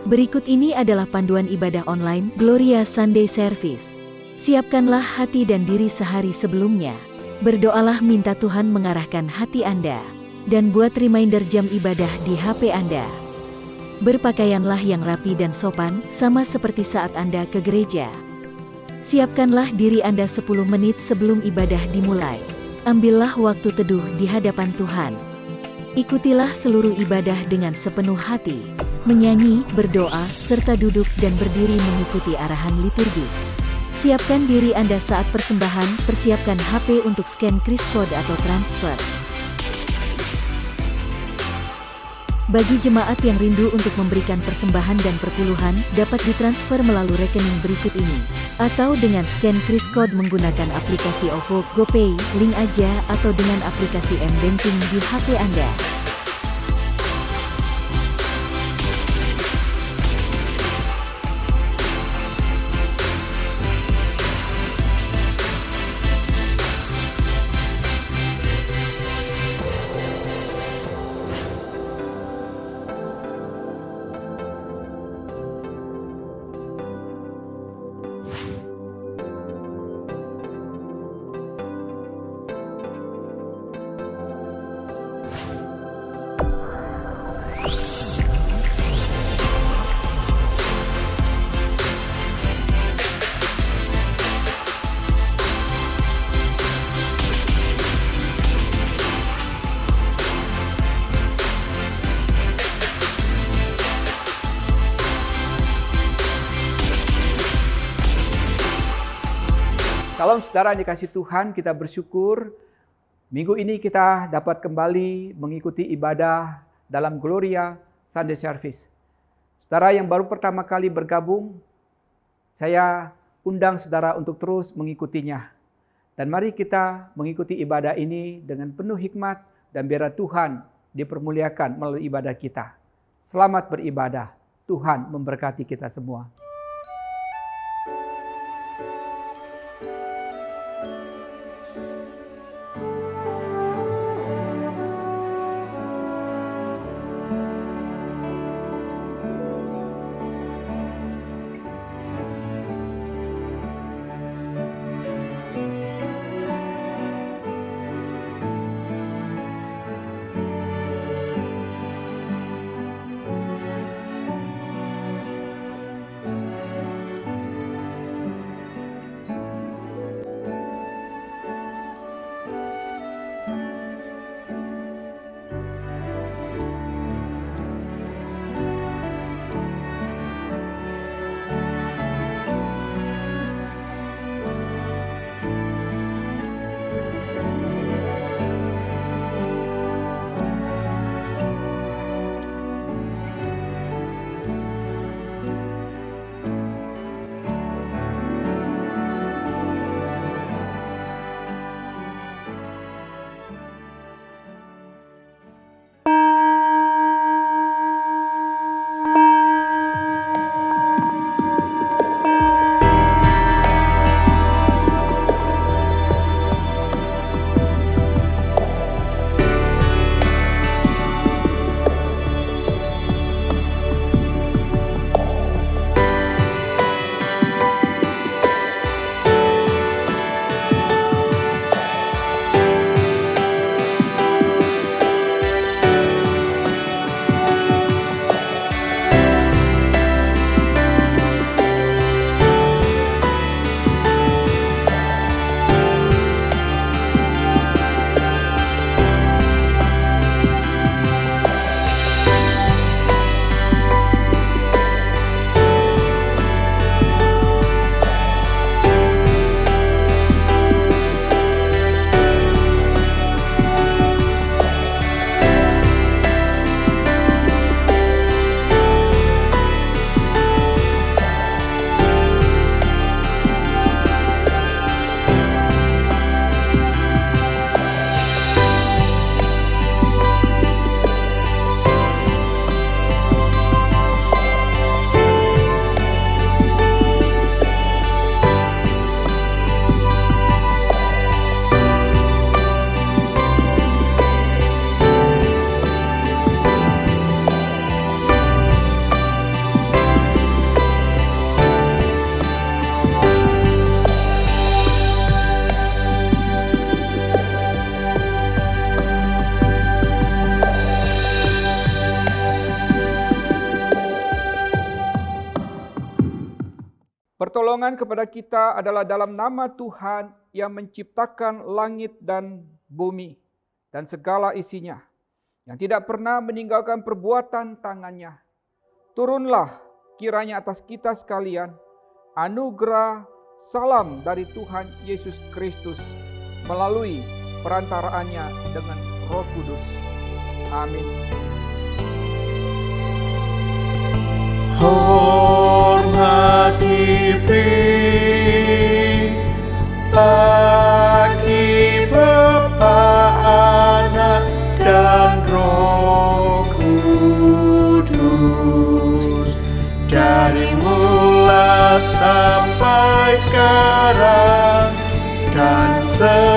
Berikut ini adalah panduan ibadah online Gloria Sunday Service. Siapkanlah hati dan diri sehari sebelumnya. Berdoalah minta Tuhan mengarahkan hati Anda. Dan buat reminder jam ibadah di HP Anda. Berpakaianlah yang rapi dan sopan, sama seperti saat Anda ke gereja. Siapkanlah diri Anda 10 menit sebelum ibadah dimulai. Ambillah waktu teduh di hadapan Tuhan. Ikutilah seluruh ibadah dengan sepenuh hati. Menyanyi, berdoa, serta duduk dan berdiri mengikuti arahan liturgis. Siapkan diri Anda saat persembahan, persiapkan HP untuk scan kris kode atau transfer. Bagi jemaat yang rindu untuk memberikan persembahan dan perpuluhan, dapat ditransfer melalui rekening berikut ini. Atau dengan scan kris kode menggunakan aplikasi OVO, GoPay, link aja, atau dengan aplikasi M-Banking di HP Anda. Salam saudara yang dikasih Tuhan, kita bersyukur minggu ini kita dapat kembali mengikuti ibadah dalam Gloria Sunday Service. Saudara yang baru pertama kali bergabung, saya undang saudara untuk terus mengikutinya. Dan mari kita mengikuti ibadah ini dengan penuh hikmat dan biar Tuhan dipermuliakan melalui ibadah kita. Selamat beribadah, Tuhan memberkati kita semua. Pertolongan kepada kita adalah dalam nama Tuhan yang menciptakan langit dan bumi dan segala isinya, yang tidak pernah meninggalkan perbuatan tangannya. Turunlah kiranya atas kita sekalian anugerah salam dari Tuhan Yesus Kristus melalui perantaraannya dengan Roh Kudus. Amin. Hormati bagi Bapa, Anak, dan Roh Kudus, dari mula sampai sekarang dan seterusnya.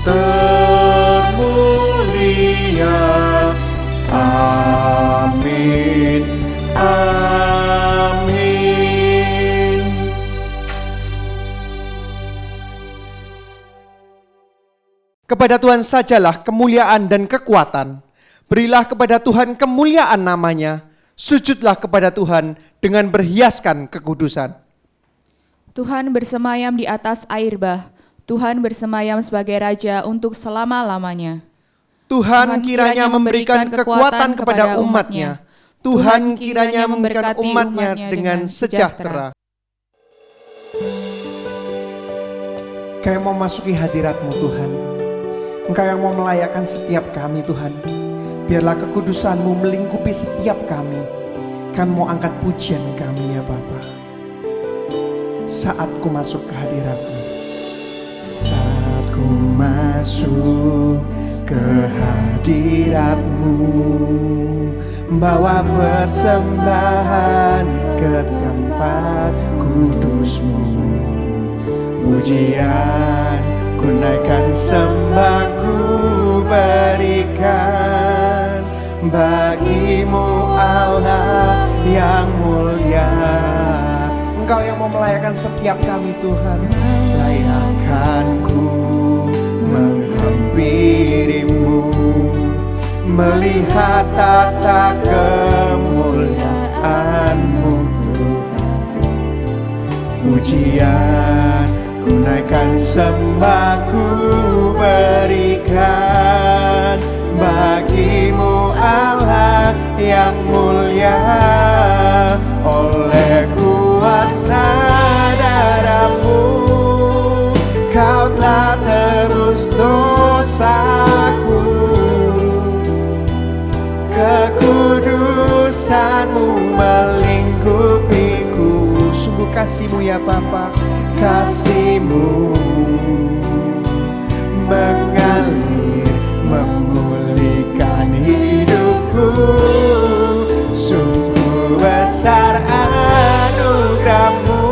Termulia. Amin. Amin. Kepada Tuhan sajalah kemuliaan dan kekuatan. Berilah kepada Tuhan kemuliaan namanya. Sujudlah kepada Tuhan dengan berhiaskan kekudusan. Tuhan bersemayam di atas air bah. Tuhan bersemayam sebagai Raja untuk selama-lamanya. Tuhan kiranya memberikan kekuatan kepada umat-Nya. Tuhan kiranya memberikan umat-Nya dengan sejahtera. Kami mau masuki hadirat-Mu Tuhan. Engkau yang mau melayakkan setiap kami Tuhan. Biarlah kekudusan-Mu melingkupi setiap kami. Kami mau angkat pujian kami ya Bapa. Saat ku masuk ke hadirat-Mu. Saat ku masuk ke hadirat-Mu, bawa persembahan ke tempat kudus-Mu. Pujian ku naikkan, sembah ku berikan bagi-Mu Allah yang mulia. Engkau yang mau melayakkan setiap kami Tuhan. Layakkan ku menghampiri-Mu, melihat tata kemuliaan-Mu Tuhan. Pujian ku naikkan, sembah ku berikan bagi-Mu Allah yang mulia. Oleh kuasa darah-Mu Kau telah tebus dosaku. Kekudusan-Mu melingkupiku. Sungguh kasih-Mu ya Bapa. Kasih-Mu mengalir, memulihkan hidupku. Sungguh besar anugerah-Mu.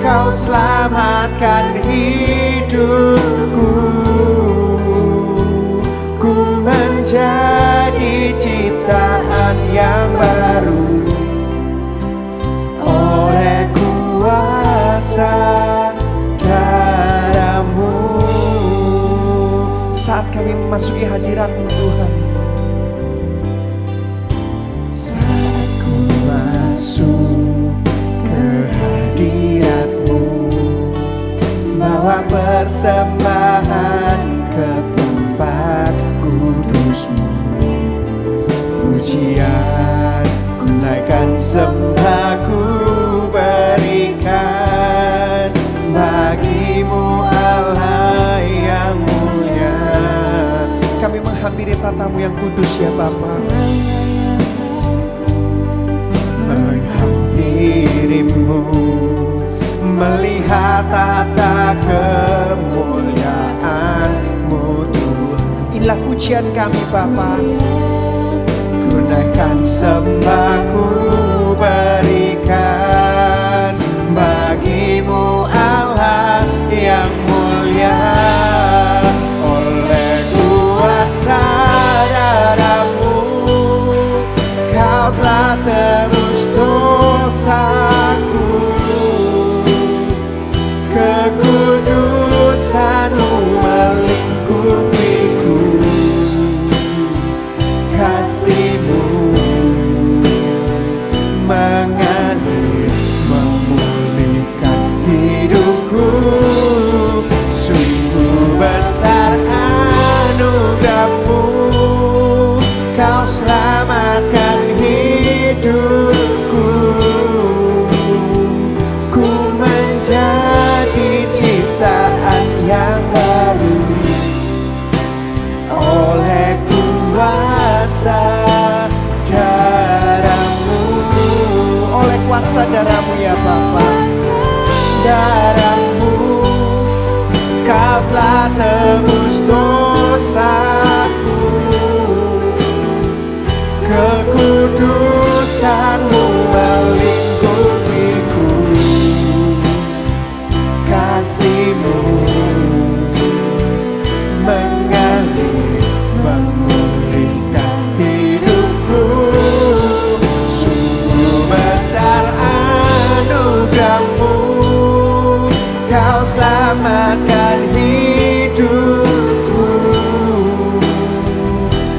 Kau selamatkan hidupku. Ku menjadi ciptaan yang baru oleh kuasa darah-Mu. Saat kami memasuki hadirat-Mu Tuhan, saat ku masuk ke hadirat-Mu, bawa persembahan ke tempat kudus-Mu. Pujian ku naikkan, sembah ku berikan bagi-Mu Allah yang mulia. Kami menghampiri tata-Mu yang kudus ya Bapa. Menghampiri-Mu, melihat tata kemuliaan-Mu Tuhan. Inilah pujian kami Bapa. Ku naikkan, sembah ku berikan bagi-Mu Allah yang mulia. Oleh kuasa darah-Mu Kau telah tebus dosaku. Kekudusan-Mu melingkupiku. Kasih-Mu darah-Mu, Kau telah tebus dosaku. Kekudusan-Mu melingkupiku, kasih-Mu mengalir memulihkan hidupku. Sungguh besar anugerah-Mu, Kau selamatkan hidupku.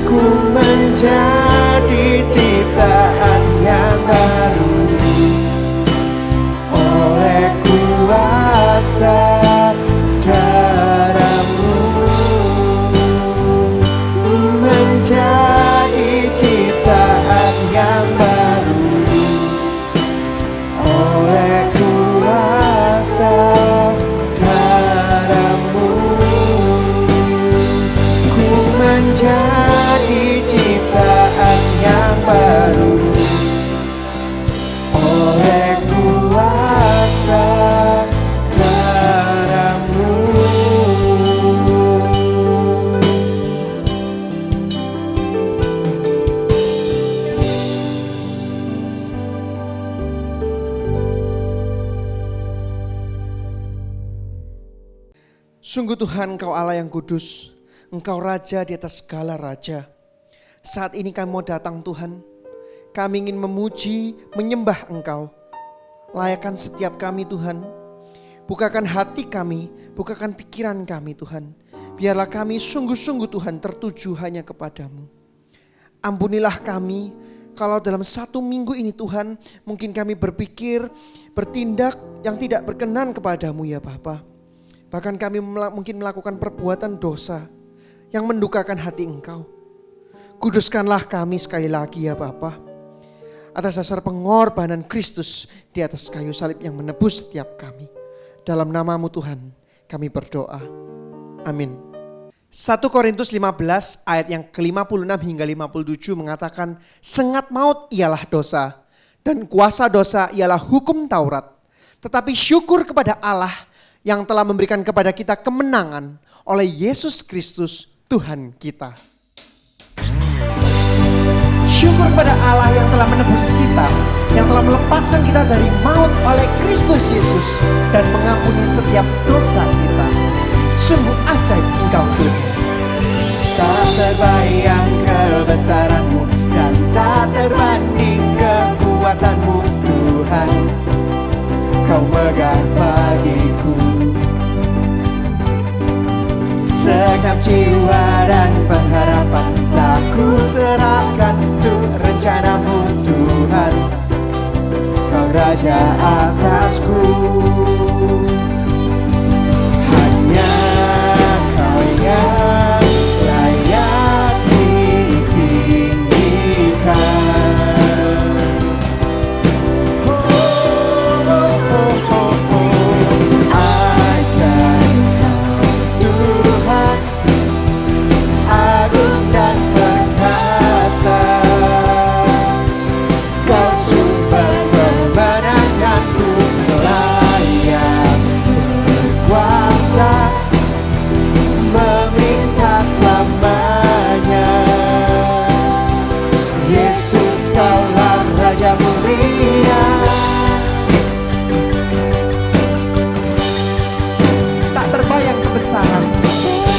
Ku menjadi ciptaan yang baru oleh kuasa darah-Mu. Ku menjadi ciptaan yang baru oleh kuasa darah-Mu. Ku menjadi ciptaan yang baru oleh kuasa darah-Mu. Sungguh Tuhan, Engkau Allah yang kudus, Engkau Raja di atas segala raja. Saat ini kami mau datang Tuhan, kami ingin memuji, menyembah Engkau. Layakkan setiap kami Tuhan, bukakan hati kami, bukakan pikiran kami Tuhan. Biarlah kami sungguh-sungguh Tuhan tertuju hanya kepadamu. Ampunilah kami kalau dalam 1 minggu ini Tuhan, mungkin kami berpikir, bertindak yang tidak berkenan kepadamu ya Bapa. Bahkan kami mungkin melakukan perbuatan dosa yang mendukakan hati Engkau. Kuduskanlah kami sekali lagi ya Bapa. Atas dasar pengorbanan Kristus di atas kayu salib yang menebus setiap kami. Dalam nama-Mu Tuhan kami berdoa. Amin. 1 Korintus 15 ayat yang ke-56 hingga 57 mengatakan, sengat maut ialah dosa dan kuasa dosa ialah hukum Taurat. Tetapi syukur kepada Allah yang telah memberikan kepada kita kemenangan oleh Yesus Kristus Tuhan kita. Syukur kepada Allah yang telah menebus kita, yang telah melepaskan kita dari maut oleh Kristus Yesus dan mengampuni setiap dosa kita. Sungguh ajaib Engkau Tuhan. Tak terbayang kebesaran-Mu dan tak terbanding kekuatan-Mu Tuhan. Kau megah bagiku. Segenap jiwa dan pengharapan telah ku serahkan untuk rencana-Mu Tuhan. Kau Raja atasku. Hanya Kau yang layak ditinggikan.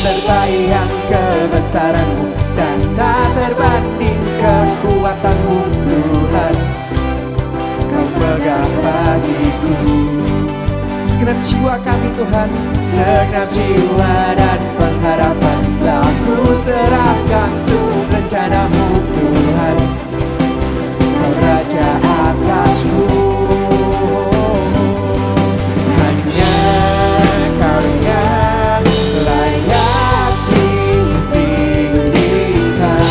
Terbayang kebesaran-Mu dan tak terbanding kekuatan-Mu Tuhan. Kau megah bagiku. Segenap jiwa kami Tuhan, segenap jiwa dan pengharapan telah ku serahkan untuk rencana-Mu Tuhan. Kau Raja atasku. Hanya Kau yang layak ditinggikan.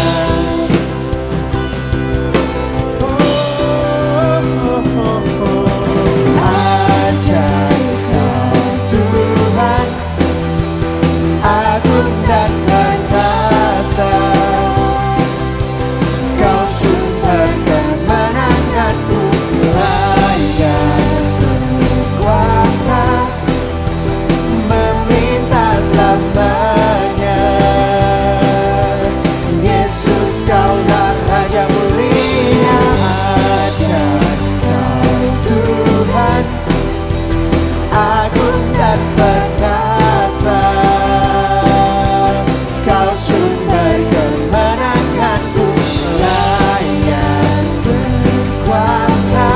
Ajaib Kau Tuhan, agung dan perkasa. Kau sumber kemenanganku. dan perkasa. Kau sumber kemenanganku, layak berkuasa,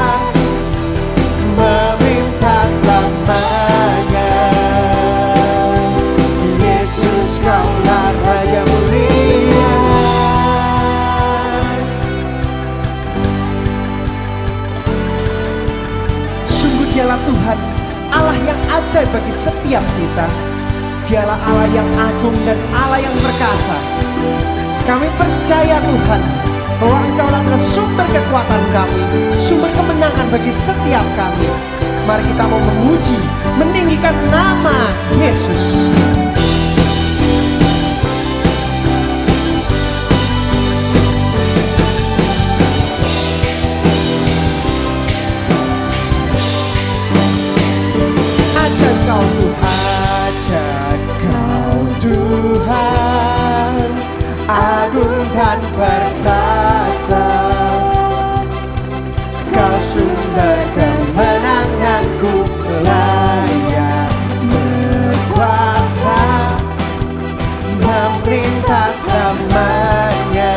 meminta selamanya. Yesus, Kaulah Raja mulia. Sungguh Dialah Tuhan, Allah yang ajaib bagi setiap kita. Dialah Allah yang agung dan Allah yang perkasa. Kami percaya Tuhan bahwa Engkau adalah sumber kekuatan kami, sumber kemenangan bagi setiap kami. Mari kita mau memuji, meninggikan nama Yesus. Ajaib Kau Tuhan, ajaib Kau Tuhan, agung dan perkasa. Kau sumber kemenanganku, layak berkuasa, memerintah selamanya.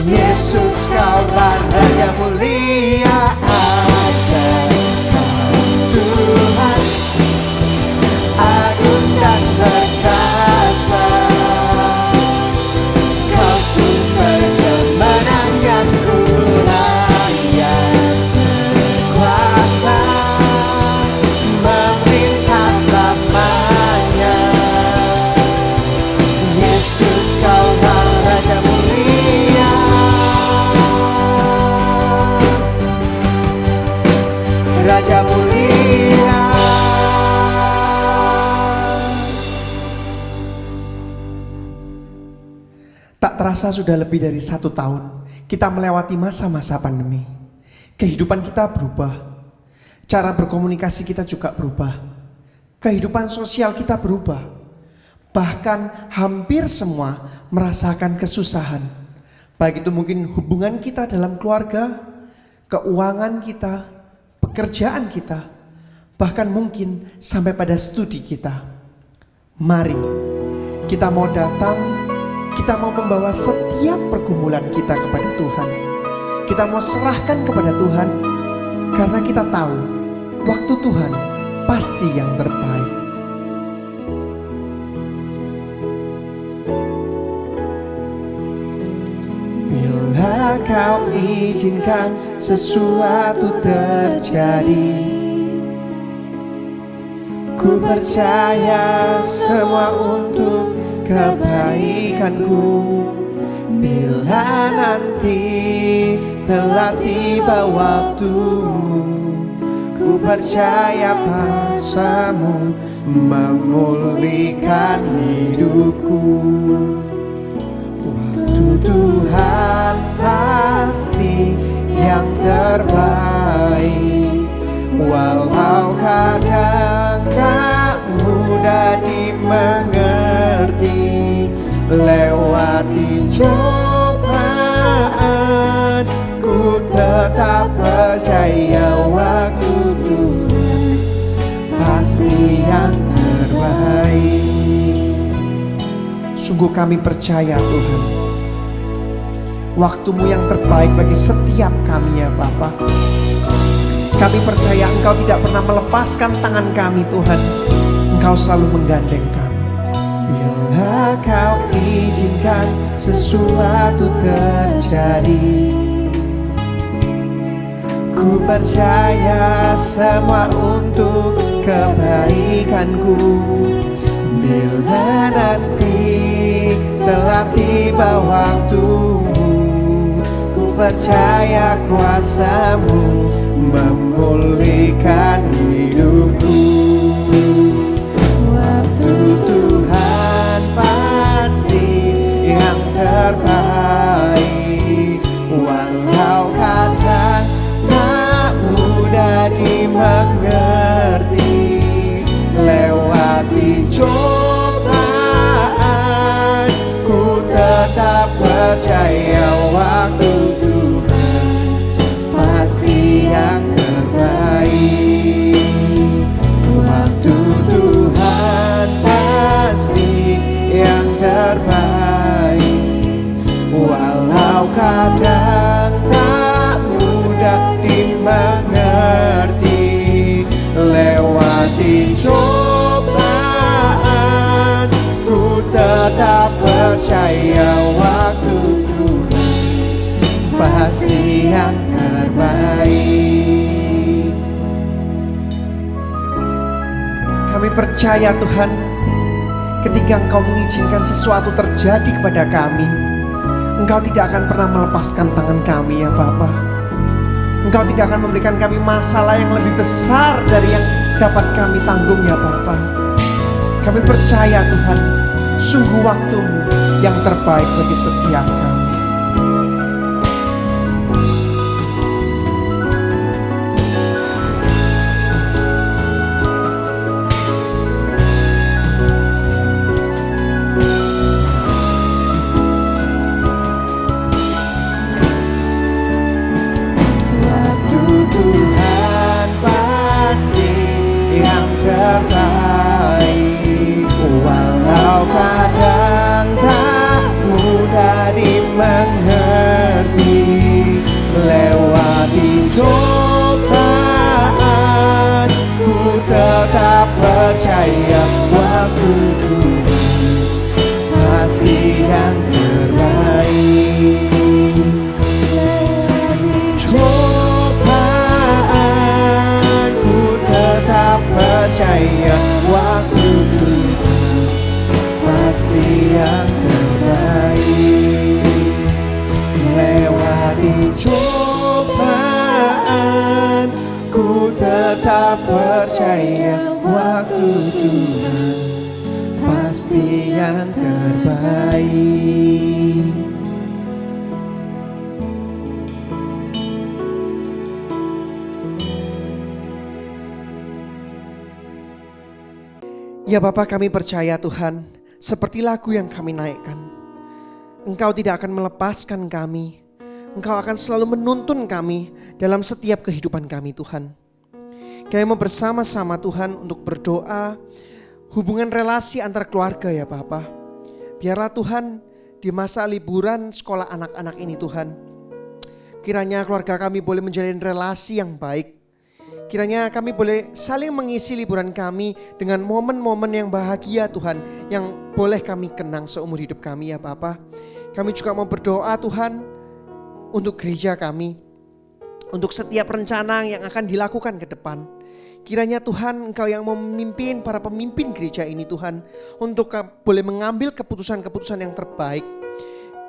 Yesus, Kaulah Raja mulia. Ajaib Kau Tuhan, agung dan perkasa. Kau sumber kemenanganku, layak berkuasa, memerintah selamanya. Yesus, Kaulah Raja mulia. Raja mulia. Tak terasa sudah lebih dari 1 tahun kita melewati masa-masa pandemi. Kehidupan kita berubah, cara berkomunikasi kita juga berubah, kehidupan sosial kita berubah. Bahkan hampir semua merasakan kesusahan. Baik itu mungkin hubungan kita dalam keluarga, keuangan kita, pekerjaan kita, bahkan mungkin sampai pada studi kita. Mari kita mau datang, kita mau membawa setiap pergumulan kita kepada Tuhan. Kita mau serahkan kepada Tuhan, karena kita tahu waktu Tuhan pasti yang terbaik. Bila Kau izinkan sesuatu terjadi, ku percaya semua untuk kebaikanku. Bila nanti telah tiba waktumu, ku percaya paksamu memulihkan hidupku. Waktu Tuhan pasti yang terbaik, walau kadang tak mudah dimengerti. Lewati cobaan, ku tetap percaya waktu Tuhan pasti yang terbaik. Sungguh kami percaya Tuhan, waktu-Mu yang terbaik bagi setiap kami ya Bapa. Kami percaya Engkau tidak pernah melepaskan tangan kami Tuhan. Engkau selalu menggandeng kami. Bila Kau izinkan sesuatu terjadi, ku percaya semua untuk kebaikanku. Bila nanti telah tiba waktumu, ku percaya kuasa-Mu memulihkan hidupku. Waktu Tuhan pasti yang terbaik, walau kadang tak mudah dimengerti. Lewati cobaan, ku tetap percaya waktu Tuhan pasti yang terbaik. cobaan, ku tetap percaya waktu Tuhan pasti yang terbaik. Kami percaya Tuhan, ketika Engkau mengizinkan sesuatu terjadi kepada kami, Engkau tidak akan pernah melepaskan tangan kami ya Bapa. Engkau tidak akan memberikan kami masalah yang lebih besar dari yang dapat kami tanggung ya Bapa. Kami percaya Tuhan, sungguh waktu-Mu yang terbaik bagi setiap kami. Terbaik, walau kadang tak mudah dimengerti. Lewati cobaan, ku tetap percaya waktu Tuhan pasti yang terbaik. Percaya waktu Tuhan pasti yang terbaik. Lewati cobaan, ku tetap percaya waktu Tuhan pasti yang terbaik. Ya Bapa, kami percaya Tuhan, seperti lagu yang kami naikkan, Engkau tidak akan melepaskan kami. Engkau akan selalu menuntun kami dalam setiap kehidupan kami Tuhan. Kami mau bersama-sama Tuhan untuk berdoa hubungan relasi antar keluarga ya Bapa. Biarlah Tuhan di masa liburan sekolah anak-anak ini Tuhan, kiranya keluarga kami boleh menjalin relasi yang baik. Kiranya kami boleh saling mengisi liburan kami dengan momen-momen yang bahagia Tuhan, yang boleh kami kenang seumur hidup kami ya Bapa. Kami juga mau berdoa Tuhan untuk gereja kami, untuk setiap rencana yang akan dilakukan ke depan. Kiranya Tuhan Engkau yang mau memimpin para pemimpin gereja ini Tuhan, untuk boleh mengambil keputusan-keputusan yang terbaik.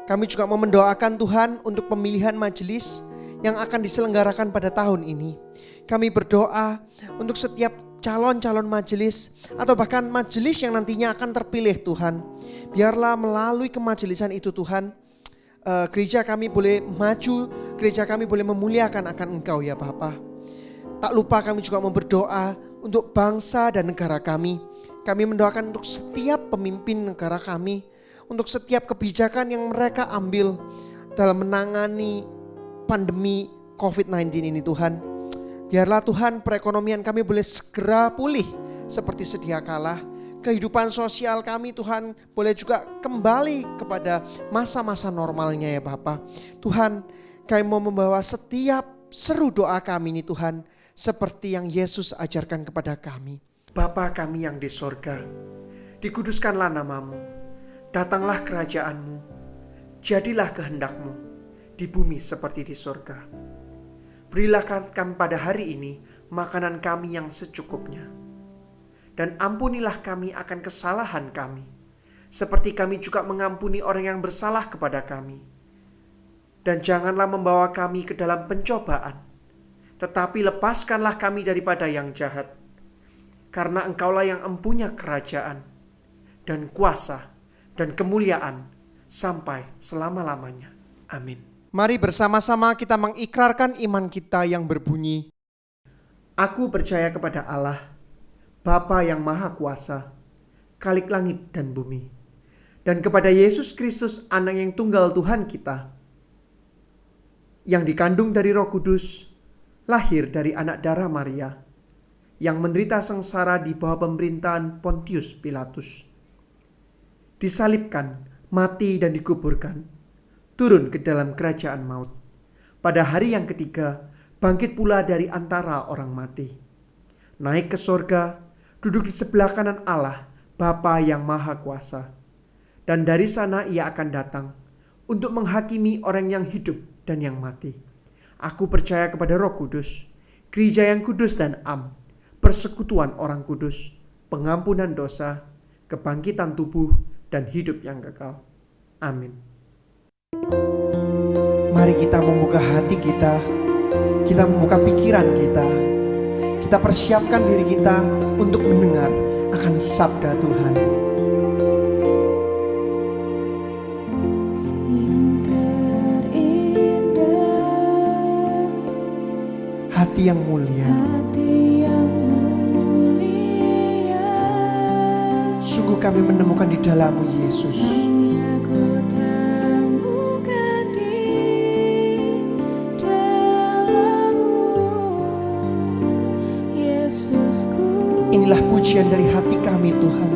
Kami juga mau mendoakan Tuhan untuk pemilihan majelis yang akan diselenggarakan pada tahun ini. Kami berdoa untuk setiap calon-calon majelis atau bahkan majelis yang nantinya akan terpilih Tuhan. Biarlah melalui kemajelisan itu Tuhan, gereja kami boleh maju, gereja kami boleh memuliakan akan Engkau ya Bapa. Tak lupa kami juga mau berdoa untuk bangsa dan negara kami. Kami mendoakan untuk setiap pemimpin negara kami, untuk setiap kebijakan yang mereka ambil dalam menangani pandemi COVID-19 ini Tuhan. Biarlah Tuhan perekonomian kami boleh segera pulih seperti sedia kala. Kehidupan sosial kami Tuhan boleh juga kembali kepada masa-masa normalnya ya Bapa. Tuhan, kami mau membawa setiap seru doa kami ini Tuhan, seperti yang Yesus ajarkan kepada kami. Bapa kami yang di sorga, dikuduskanlah namamu, datanglah kerajaanmu, jadilah kehendak-Mu di bumi seperti di sorga. Berilah kami pada hari ini makanan kami yang secukupnya. Dan ampunilah kami akan kesalahan kami, seperti kami juga mengampuni orang yang bersalah kepada kami. Dan janganlah membawa kami ke dalam pencobaan, tetapi lepaskanlah kami daripada yang jahat. Karena Engkaulah yang empunya kerajaan, dan kuasa, dan kemuliaan, sampai selama-lamanya. Amin. Mari bersama-sama kita mengikrarkan iman kita yang berbunyi, Aku percaya kepada Allah, Bapa yang Maha Kuasa, Khalik langit dan bumi, dan kepada Yesus Kristus, Anak yang tunggal Tuhan kita, yang dikandung dari Roh Kudus, lahir dari anak darah Maria, yang menderita sengsara di bawah pemerintahan Pontius Pilatus, disalibkan, mati dan dikuburkan, turun ke dalam kerajaan maut. Pada hari yang ketiga, bangkit pula dari antara orang mati. Naik ke sorga, duduk di sebelah kanan Allah, Bapa yang Maha Kuasa. Dan dari sana ia akan datang untuk menghakimi orang yang hidup dan yang mati. Aku percaya kepada Roh Kudus, gereja yang kudus dan am, persekutuan orang kudus, pengampunan dosa, kebangkitan tubuh, dan hidup yang kekal. Amin. Mari kita membuka hati kita membuka pikiran kita persiapkan diri kita untuk mendengar akan sabda Tuhan. Hati yang mulia, sungguh kami menemukan di dalam-Mu Yesus. Inilah pujian dari hati kami, Tuhan.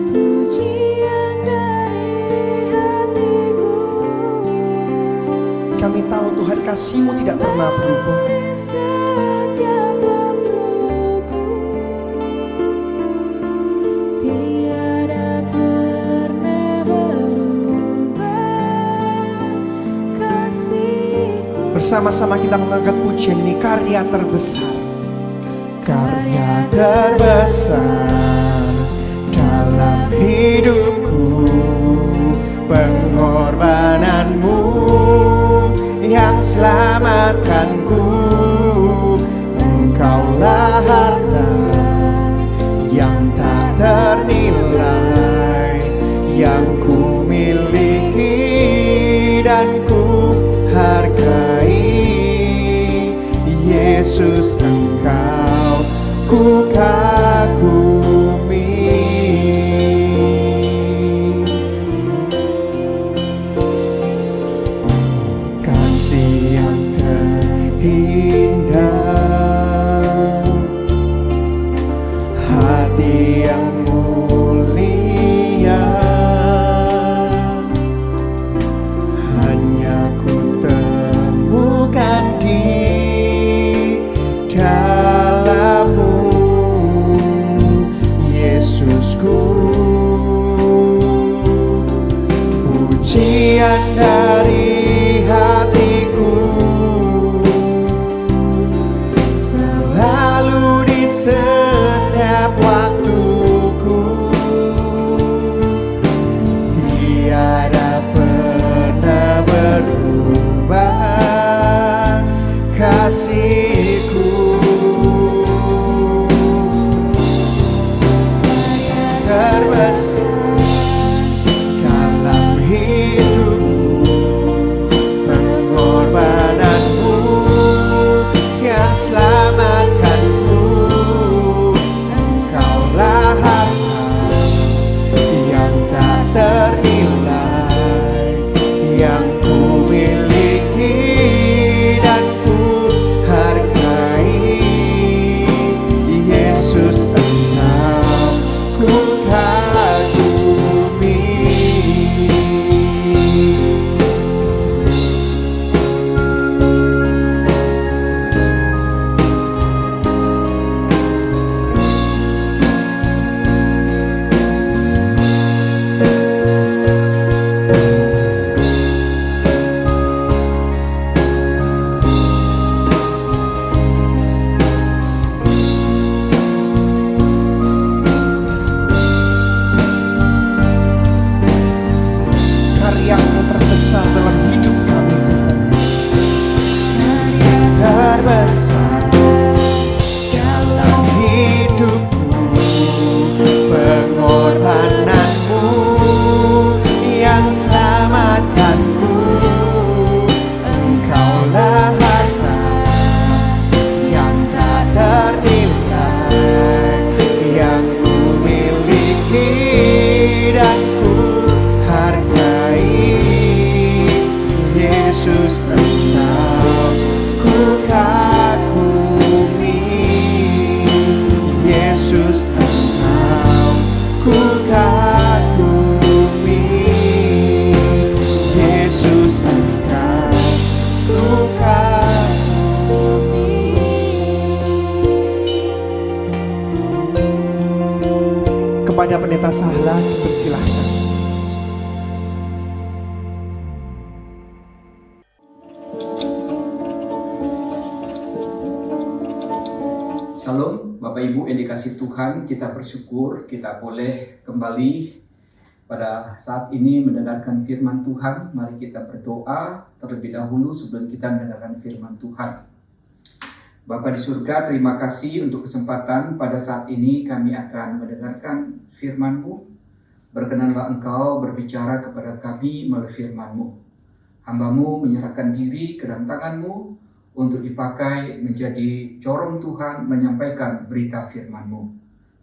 Pujian dari hatiku. Kami tahu Tuhan, kasih-Mu tidak pernah berubah. Setiap waktuku tiada pernah berubah kasih-Ku. Bersama-sama kita mengangkat pujian ini, karya terbesar. Karya terbesar dalam hidupku, pengorbananmu yang selamatkanku. Engkaulah harta yang tak ternilai, yang ku miliki dan ku hargai. Yesus, Engkau ku kagumi. Kasih yang terindah, hati yang mulia, hanya ku temukan di dalam-Mu, Yesusku. Pujian dari hatiku selalu di setiap waktuku, tiada pernah berubah kasih-Ku. Terbesar dalam hidupku, pengorbananmu yang selamatkanku. Engkaulah harta yang tak ternilai, yang ku miliki dan ku hargai. Yesus, Engkau ku kagumi. Karya-Mu terbesar dalam hidup kami, Tuhan. Karya terbesar dalam hidupku, pengorbananmu yang selamatkanku. Engkaulah harta yang tak ternilai, yang ku miliki dan ku hargai. Yesus, Engkau ku kagumi. Yesus, Engkau ku kagumi. Yesus, Engkau ku kagumi. kepada Pendeta Sahla, dipersilahkan. Shalom, Bapak Ibu yang dikasihi Tuhan, kita bersyukur kita boleh kembali pada saat ini mendengarkan firman Tuhan. Mari kita berdoa terlebih dahulu sebelum kita mendengarkan firman Tuhan. Bapa di surga, terima kasih untuk kesempatan pada saat ini kami akan mendengarkan firman-Mu. Berkenanlah Engkau berbicara kepada kami melalui firman-Mu. Hamba-Mu menyerahkan diri ke dalam tangan-Mu untuk dipakai menjadi corong Tuhan menyampaikan berita firman-Mu.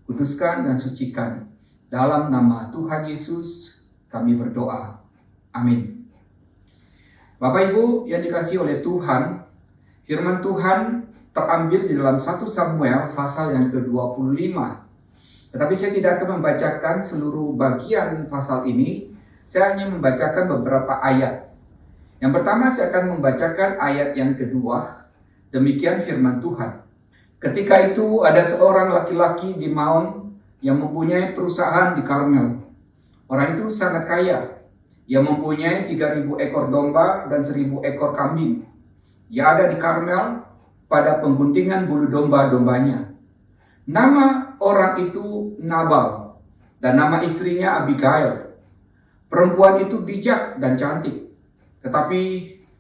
Kuduskan dan sucikan. Dalam nama Tuhan Yesus kami berdoa. Amin. Bapak Ibu yang dikasihi oleh Tuhan, firman Tuhan terambil di dalam 1 Samuel pasal yang ke-25. Tetapi saya tidak akan membacakan seluruh bagian pasal ini, saya hanya membacakan beberapa ayat. Yang pertama saya akan membacakan ayat yang kedua. Demikian firman Tuhan. Ketika itu ada seorang laki-laki di Maon yang mempunyai perusahaan di Karmel. Orang itu sangat kaya. Ia mempunyai 3.000 ekor domba dan 1.000 ekor kambing. Ia ada di Karmel pada pengguntingan bulu domba-dombanya. Nama orang itu Nabal dan nama istrinya Abigail. Perempuan itu bijak dan cantik. Tetapi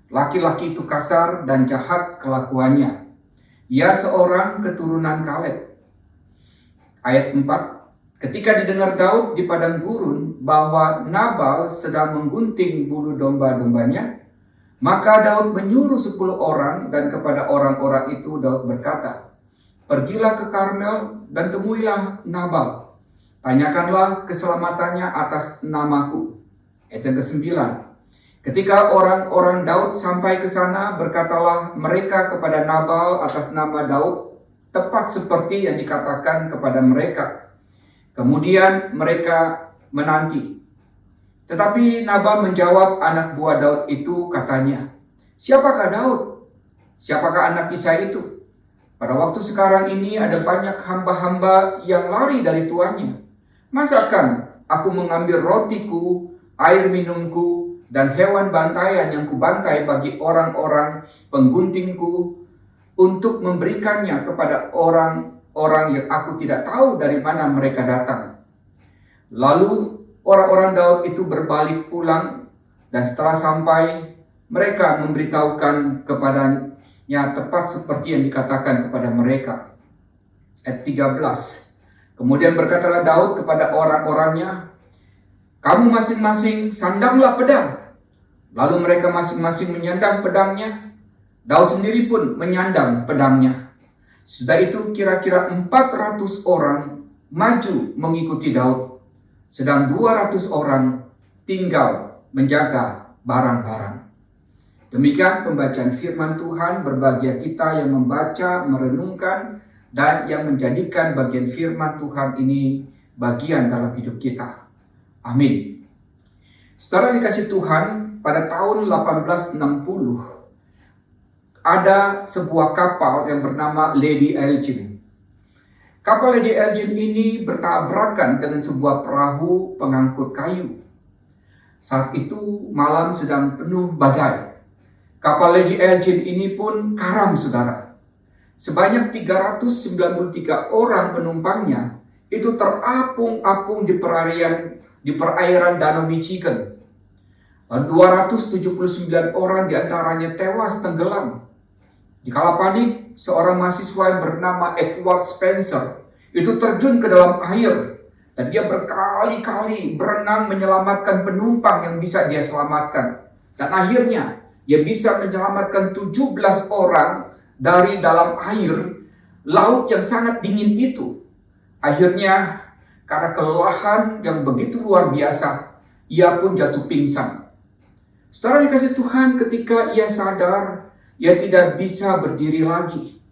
laki-laki itu kasar dan jahat kelakuannya. Ia seorang keturunan Kaleb. Ayat 4. Ketika didengar Daud di padang gurun bahwa Nabal sedang menggunting bulu domba-dombanya, maka Daud menyuruh 10 orang dan kepada orang-orang itu Daud berkata, "Pergilah ke Karmel dan temuilah Nabal. Tanyakanlah keselamatannya atas namaku." Ayat yang ke-9. Ketika orang-orang Daud sampai ke sana, berkatalah mereka kepada Nabal atas nama Daud, tepat seperti yang dikatakan kepada mereka. Kemudian mereka menanti. Tetapi Nabal menjawab anak buah Daud itu, katanya, "Siapakah Daud? Siapakah anak Isai itu? Pada waktu sekarang ini ada banyak hamba-hamba yang lari dari tuannya. Masakan aku mengambil rotiku, air minumku, dan hewan bantaian yang kubantai bagi orang-orang pengguntingku untuk memberikannya kepada orang-orang yang aku tidak tahu dari mana mereka datang." Lalu orang-orang Daud itu berbalik pulang, dan setelah sampai mereka memberitahukan kepadanya tepat seperti yang dikatakan kepada mereka. Ayat 13. Kemudian berkatalah Daud kepada orang-orangnya, "Kamu masing-masing sandanglah pedang." Lalu mereka masing-masing menyandang pedangnya. Daud sendiri pun menyandang pedangnya. Sudah itu kira-kira 400 orang maju mengikuti Daud, sedang 200 orang tinggal menjaga barang-barang. Demikian pembacaan firman Tuhan. Berbahagia kita yang membaca, merenungkan, dan yang menjadikan bagian firman Tuhan ini bagian dalam hidup kita. Amin. Saudara dikasih Tuhan, pada tahun 1860 ada sebuah kapal yang bernama Lady Elgin. Kapal Lady Elgin ini bertabrakan dengan sebuah perahu pengangkut kayu. Saat itu malam sedang penuh badai. Kapal Lady Elgin ini pun karam, saudara. Sebanyak 393 orang penumpangnya itu terapung-apung di perairan Danau Michigan. 279 orang diantaranya tewas tenggelam. Dikala panik, seorang mahasiswa yang bernama Edward Spencer itu terjun ke dalam air, dan dia berkali-kali berenang menyelamatkan penumpang yang bisa dia selamatkan. Dan akhirnya dia bisa menyelamatkan 17 orang dari dalam air laut yang sangat dingin itu. Akhirnya karena kelelahan yang begitu luar biasa, ia pun jatuh pingsan. Saudara dikasih Tuhan, ketika ia sadar, ia tidak bisa berdiri lagi.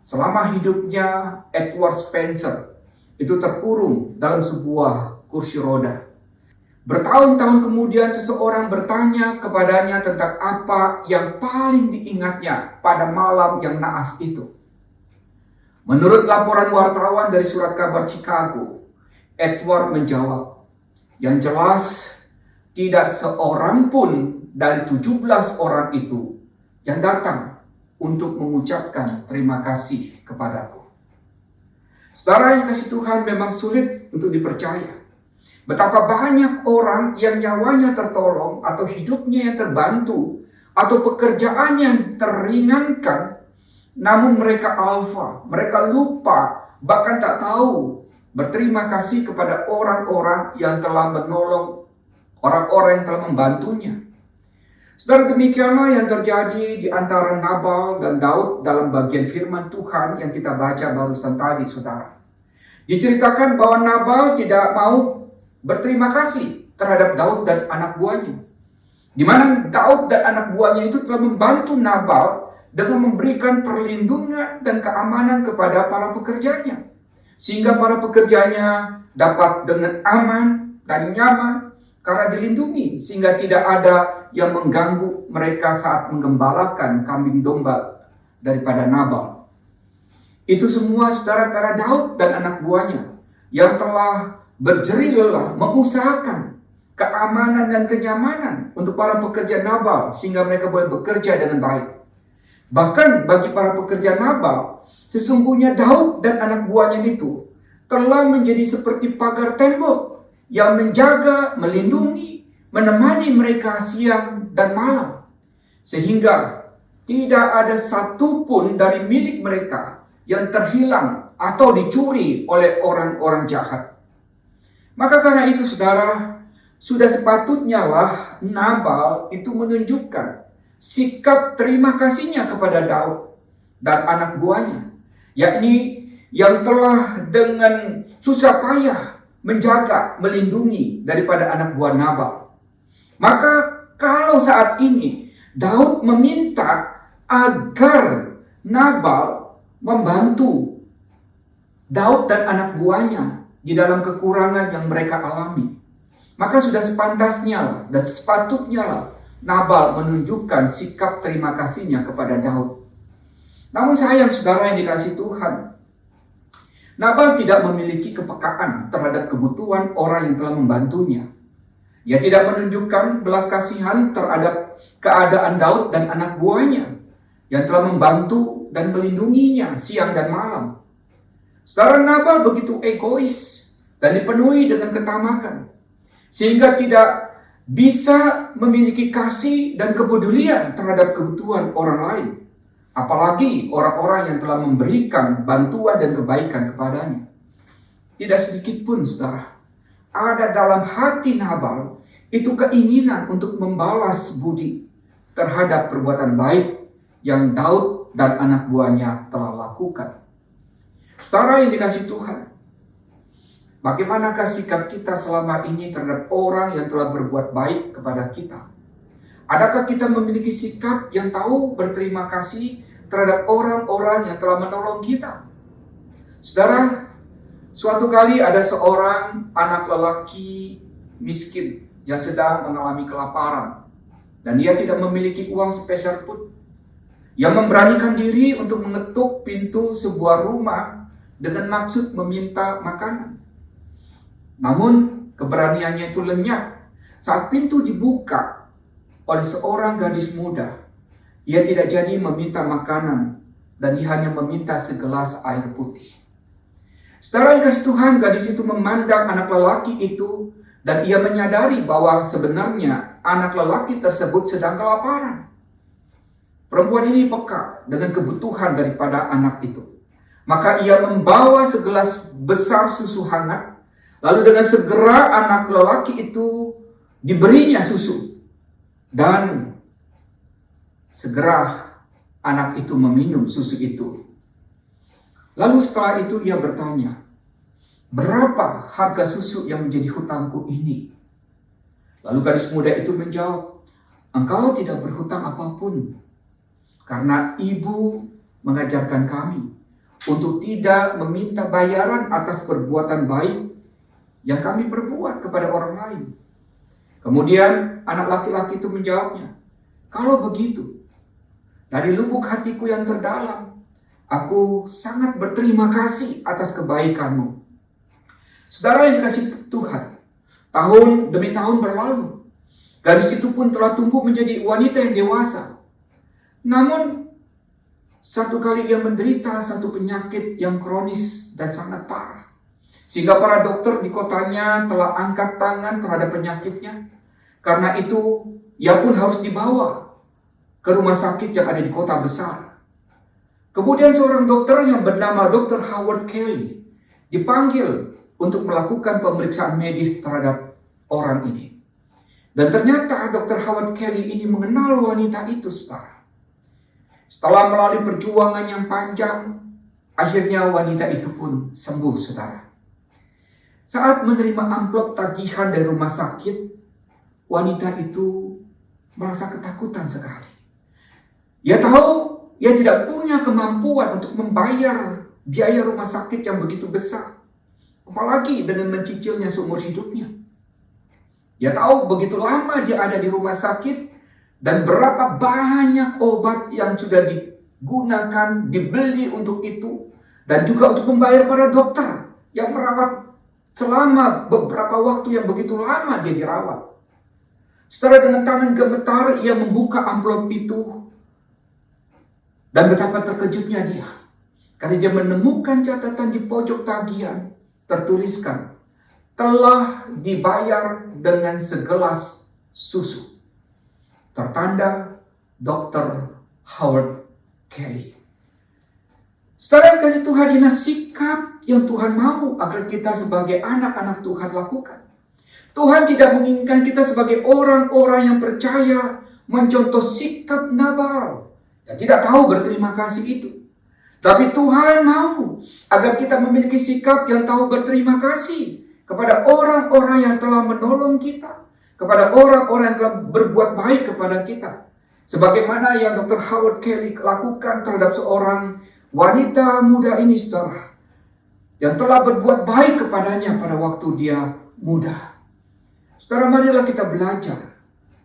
Selama hidupnya, Edward Spencer itu terkurung dalam sebuah kursi roda. Bertahun-tahun kemudian seseorang bertanya kepadanya tentang apa yang paling diingatnya pada malam yang naas itu. Menurut laporan wartawan dari surat kabar Chicago, Edward menjawab, "Yang jelas tidak seorang pun dari 17 orang itu yang datang untuk mengucapkan terima kasih kepadaku." Saudara yang kasih Tuhan, memang sulit untuk dipercaya betapa banyak orang yang nyawanya tertolong atau hidupnya yang terbantu atau pekerjaannya yang teringankan, namun mereka alfa, mereka lupa, bahkan tak tahu berterima kasih kepada orang-orang yang telah menolong, orang-orang yang telah membantunya. Saudara, demikianlah yang terjadi di antara Nabal dan Daud dalam bagian firman Tuhan yang kita baca barusan tadi, saudara. Diceritakan bahwa Nabal tidak mau berterima kasih terhadap Daud dan anak buahnya, di mana Daud dan anak buahnya itu telah membantu Nabal dengan memberikan perlindungan dan keamanan kepada para pekerjanya, sehingga para pekerjanya dapat dengan aman dan nyaman karena dilindungi, sehingga tidak ada yang mengganggu mereka saat menggembalakan kambing domba daripada Nabal. Itu semua, saudara, karena Daud dan anak buahnya yang telah berjerih lelah mengusahakan keamanan dan kenyamanan untuk para pekerja Nabal, sehingga mereka boleh bekerja dengan baik. Bahkan bagi para pekerja Nabal, sesungguhnya Daud dan anak buahnya itu telah menjadi seperti pagar tembok yang menjaga, melindungi, menemani mereka siang dan malam, sehingga tidak ada satupun dari milik mereka yang terhilang atau dicuri oleh orang-orang jahat. Maka karena itu, saudara, sudah sepatutnya lah Nabal itu menunjukkan sikap terima kasihnya kepada Daud dan anak buahnya, yakni yang telah dengan susah payah menjaga, melindungi daripada anak buah Nabal. Maka kalau saat ini Daud meminta agar Nabal membantu Daud dan anak buahnya di dalam kekurangan yang mereka alami, maka sudah sepantasnya dan sepatutnya lah Nabal menunjukkan sikap terima kasihnya kepada Daud. Namun sayang, saudara yang dikasihi Tuhan, Nabal tidak memiliki kepekaan terhadap kebutuhan orang yang telah membantunya. Ia tidak menunjukkan belas kasihan terhadap keadaan Daud dan anak buahnya yang telah membantu dan melindunginya siang dan malam. Saudara, Nabal begitu egois dan dipenuhi dengan ketamakan, sehingga tidak bisa memiliki kasih dan kepedulian terhadap kebutuhan orang lain, apalagi orang-orang yang telah memberikan bantuan dan kebaikan kepadanya. Tidak sedikit pun, saudara, ada dalam hati Nabal itu keinginan untuk membalas budi terhadap perbuatan baik yang Daud dan anak buahnya telah lakukan. Saudara yang dikasihi Tuhan, bagaimanakah sikap kita selama ini terhadap orang yang telah berbuat baik kepada kita? Adakah kita memiliki sikap yang tahu berterima kasih terhadap orang-orang yang telah menolong kita? Saudara, suatu kali ada seorang anak lelaki miskin yang sedang mengalami kelaparan, dan dia tidak memiliki uang sepeser pun. Ia memberanikan diri untuk mengetuk pintu sebuah rumah dengan maksud meminta makanan. Namun keberaniannya itu lenyap saat pintu dibuka oleh seorang gadis muda. Ia tidak jadi meminta makanan, dan ia hanya meminta segelas air putih. Saudara yang kasih Tuhan, gadis itu memandang anak lelaki itu, dan ia menyadari bahwa sebenarnya anak lelaki tersebut sedang kelaparan. Perempuan ini peka dengan kebutuhan daripada anak itu. Maka ia membawa segelas besar susu hangat, lalu dengan segera anak lelaki itu diberinya susu. Dan segera anak itu meminum susu itu. Lalu setelah itu ia bertanya, "Berapa harga susu yang menjadi hutangku ini?" Lalu gadis muda itu menjawab, "Engkau tidak berhutang apapun, karena ibu mengajarkan kami untuk tidak meminta bayaran atas perbuatan baik yang kami perbuat kepada orang lain." Kemudian anak laki-laki itu menjawabnya, "Kalau begitu, dari lubuk hatiku yang terdalam, aku sangat berterima kasih atas kebaikanmu." Saudara yang dikasihi Tuhan, tahun demi tahun berlalu. Gadis itu pun telah tumbuh menjadi wanita yang dewasa. Namun, satu kali ia menderita satu penyakit yang kronis dan sangat parah. Sehingga para dokter di kotanya telah angkat tangan terhadap penyakitnya. Karena itu, ia pun harus dibawa ke rumah sakit yang ada di kota besar. Kemudian seorang dokter yang bernama Dr. Howard Kelly dipanggil untuk melakukan pemeriksaan medis terhadap orang ini. Dan ternyata Dr. Howard Kelly ini mengenal wanita itu, saudara. Setelah melalui perjuangan yang panjang, akhirnya wanita itu pun sembuh, saudara. Saat menerima amplop tagihan dari rumah sakit, wanita itu merasa ketakutan sekali. Ia tahu ia tidak punya kemampuan untuk membayar biaya rumah sakit yang begitu besar. Apalagi dengan mencicilnya seumur hidupnya. Ia tahu begitu lama dia ada di rumah sakit dan berapa banyak obat yang sudah digunakan, dibeli untuk itu. Dan juga untuk membayar para dokter yang merawat selama beberapa waktu yang begitu lama dia dirawat. Setelah dengan tangan gemetar ia membuka amplop itu. Dan betapa terkejutnya dia. Karena dia menemukan catatan di pojok tagihan. Tertuliskan, telah dibayar dengan segelas susu. Tertanda Dr. Howard Kelly. Saudara yang kasih Tuhan, inilah sikap yang Tuhan mau agar kita sebagai anak-anak Tuhan lakukan. Tuhan tidak menginginkan kita sebagai orang-orang yang percaya mencontoh sikap Nabal dan tidak tahu berterima kasih itu. Tapi Tuhan mau agar kita memiliki sikap yang tahu berterima kasih kepada orang-orang yang telah menolong kita, kepada orang-orang yang telah berbuat baik kepada kita. Sebagaimana yang Dr. Howard Kelly lakukan terhadap seorang wanita muda ini, saudara, yang telah berbuat baik kepadanya pada waktu dia muda. Saudara, marilah kita belajar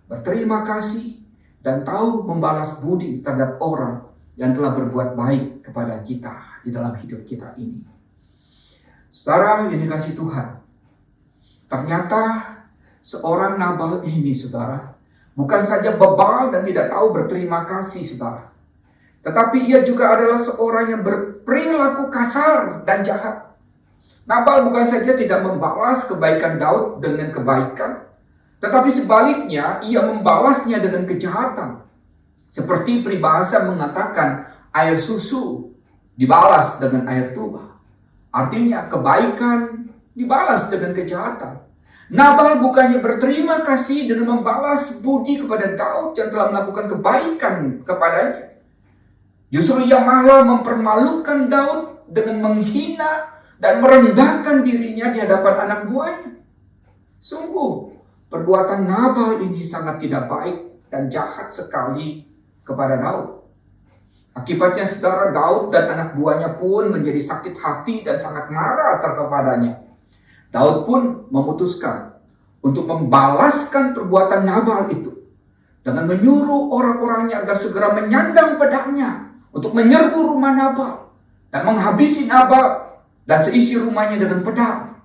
berterima kasih dan tahu membalas budi terhadap orang yang telah berbuat baik kepada kita di dalam hidup kita ini. Saudara yang dikasihi Tuhan, ternyata seorang Nabal ini, saudara, bukan saja bebal dan tidak tahu berterima kasih, saudara. Tetapi ia juga adalah seorang yang berperilaku kasar dan jahat. Nabal bukan saja tidak membalas kebaikan Daud dengan kebaikan, tetapi sebaliknya ia membalasnya dengan kejahatan. Seperti peribahasa mengatakan, air susu dibalas dengan air tuba. Artinya kebaikan dibalas dengan kejahatan. Nabal bukannya berterima kasih dengan membalas budi kepada Daud yang telah melakukan kebaikan kepadanya. Justru ia malah mempermalukan Daud dengan menghina dan merendahkan dirinya di hadapan anak buahnya. Sungguh, perbuatan Nabal ini sangat tidak baik dan jahat sekali kepada Daud. Akibatnya, saudara, Daud dan anak buahnya pun menjadi sakit hati dan sangat marah terhadapnya. Daud pun memutuskan untuk membalaskan perbuatan Nabal itu dengan menyuruh orang-orangnya agar segera menyandang pedangnya untuk menyerbu rumah Nabal dan menghabisi Nabal dan seisi rumahnya dengan pedang.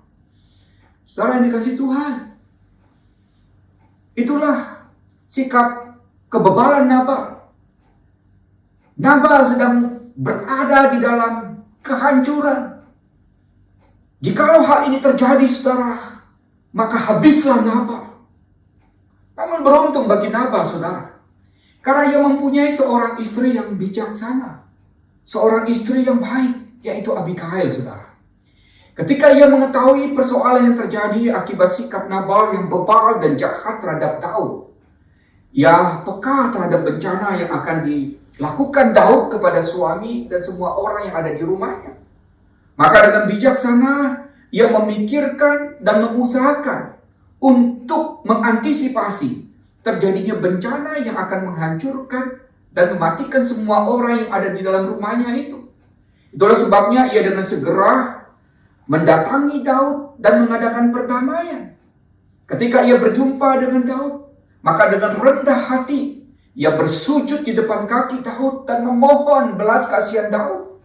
Saudara yang dikasihi Tuhan, itulah sikap kebebalan Nabal. Nabal sedang berada di dalam kehancuran. Jikalau hal ini terjadi, saudara, maka habislah Nabal. Namun beruntung bagi Nabal, saudara, karena ia mempunyai seorang istri yang bijaksana, seorang istri yang baik, yaitu Abigail, saudara. Ketika ia mengetahui persoalan yang terjadi akibat sikap Nabal yang bebal dan jahat terhadap Daud, ia peka terhadap bencana yang akan dilakukan Daud kepada suami dan semua orang yang ada di rumahnya. Maka dengan bijaksana ia memikirkan dan mengusahakan untuk mengantisipasi terjadinya bencana yang akan menghancurkan dan mematikan semua orang yang ada di dalam rumahnya itu. Itulah sebabnya ia dengan segera mendatangi Daud dan mengadakan perdamaian. Ketika ia berjumpa dengan Daud, maka dengan rendah hati ia bersujud di depan kaki Daud dan memohon belas kasihan Daud.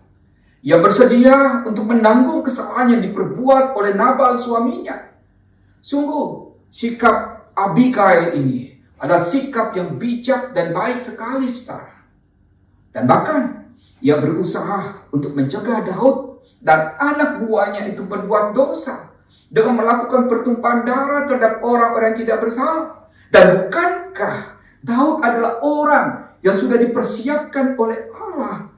Ia bersedia untuk menanggung kesalahan yang diperbuat oleh Nabal suaminya. Sungguh, sikap Abigail ini adalah sikap yang bijak dan baik sekali, saudara. Dan bahkan, ia berusaha untuk mencegah Daud dan anak buahnya itu berbuat dosa dengan melakukan pertumpahan darah terhadap orang-orang yang tidak bersalah. Dan bukankah Daud adalah orang yang sudah dipersiapkan oleh Allah,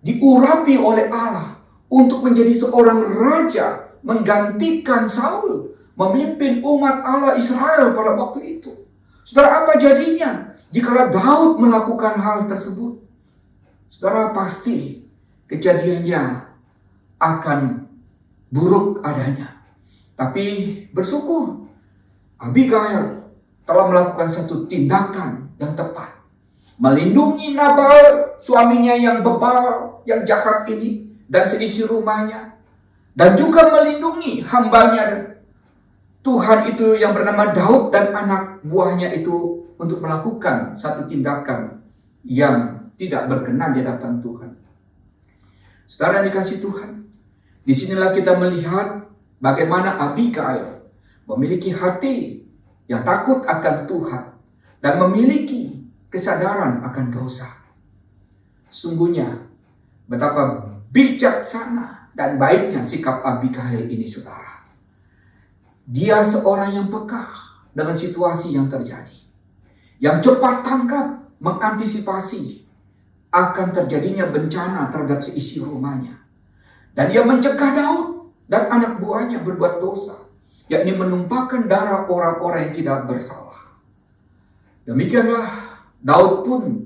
diurapi oleh Allah untuk menjadi seorang raja menggantikan Saul, memimpin umat Allah Israel pada waktu itu. Saudara, apa jadinya jika Daud melakukan hal tersebut? Saudara, pasti kejadiannya akan buruk adanya. Tapi bersyukur Abigail telah melakukan satu tindakan yang tepat, melindungi Nabal suaminya yang bebal, yang jahat ini, dan seisi rumahnya, dan juga melindungi hambanya Tuhan itu yang bernama Daud dan anak buahnya itu untuk melakukan satu tindakan yang tidak berkenan di hadapan Tuhan. Saudara dikasih Tuhan, disinilah kita melihat bagaimana Abigail memiliki hati yang takut akan Tuhan dan memiliki kesadaran akan dosa. Sungguhnya betapa bijaksana dan baiknya sikap Abigail ini, saudara. Dia seorang yang peka dengan situasi yang terjadi, yang cepat tanggap mengantisipasi akan terjadinya bencana terhadap seisi rumahnya. Dan dia mencegah Daud dan anak buahnya berbuat dosa, yakni menumpahkan darah orang-orang yang tidak bersalah. Demikianlah Daud pun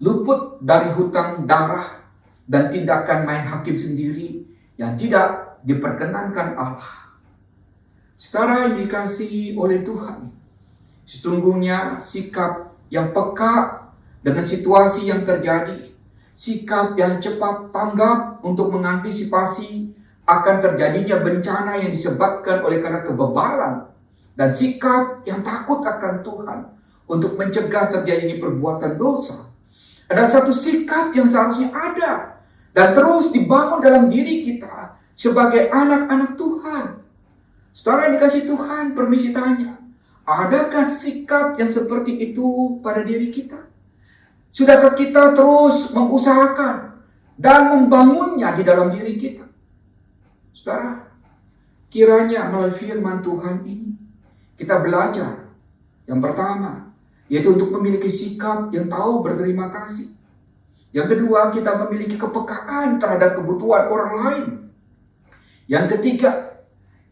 luput dari hutang darah dan tindakan main hakim sendiri yang tidak diperkenankan Allah. Saudara yang dikasihi oleh Tuhan, sesungguhnya sikap yang peka dengan situasi yang terjadi, sikap yang cepat tanggap untuk mengantisipasi akan terjadinya bencana yang disebabkan oleh karena kebebalan, dan sikap yang takut akan Tuhan untuk mencegah terjadinya perbuatan dosa adalah satu sikap yang seharusnya ada dan terus dibangun dalam diri kita sebagai anak-anak Tuhan. Saudara yang dikasih Tuhan, permisi tanya, adakah sikap yang seperti itu pada diri kita? Sudahkah kita terus mengusahakan dan membangunnya di dalam diri kita? Saudara, kiranya melalui firman Tuhan ini, kita belajar yang pertama, yaitu untuk memiliki sikap yang tahu berterima kasih. Yang kedua, kita memiliki kepekaan terhadap kebutuhan orang lain. Yang ketiga,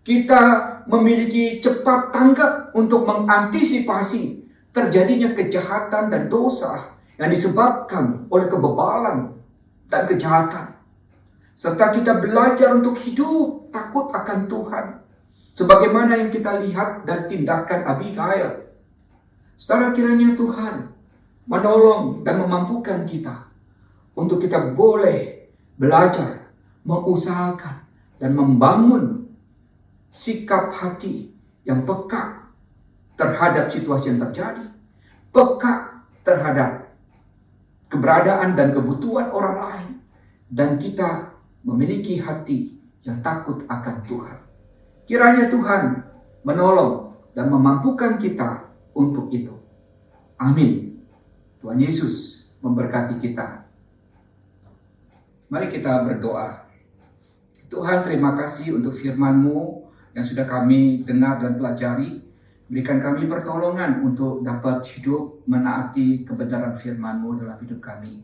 kita memiliki cepat tanggap untuk mengantisipasi terjadinya kejahatan dan dosa yang disebabkan oleh kebebalan dan kejahatan. Serta kita belajar untuk hidup takut akan Tuhan, sebagaimana yang kita lihat dari tindakan Abigail. Saudara, kiranya Tuhan menolong dan memampukan kita untuk kita boleh belajar, mengusahakan, dan membangun sikap hati yang peka terhadap situasi yang terjadi, peka terhadap keberadaan dan kebutuhan orang lain, dan kita memiliki hati yang takut akan Tuhan. Kiranya Tuhan menolong dan memampukan kita untuk itu. Amin. Tuhan Yesus memberkati kita. Mari kita berdoa. Tuhan, terima kasih untuk firman-Mu yang sudah kami dengar dan pelajari. Berikan kami pertolongan untuk dapat hidup menaati kebenaran firman-Mu dalam hidup kami.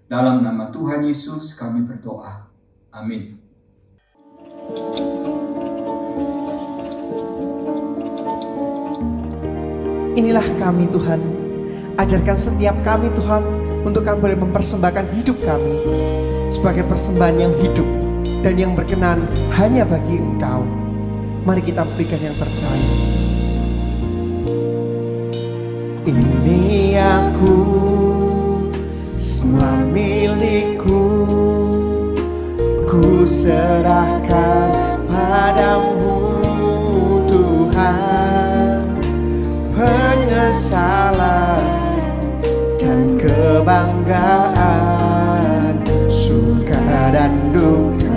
Dalam nama Tuhan Yesus kami berdoa. Amin. Inilah kami Tuhan. Ajarkan setiap kami Tuhan untuk kami boleh mempersembahkan hidup kami sebagai persembahan yang hidup dan yang berkenan hanya bagi Engkau. Mari kita berikan yang terbaik. Ini aku, semua milikku, ku serahkan padamu Tuhan. Penyesalan dan kebanggaan, suka dan duka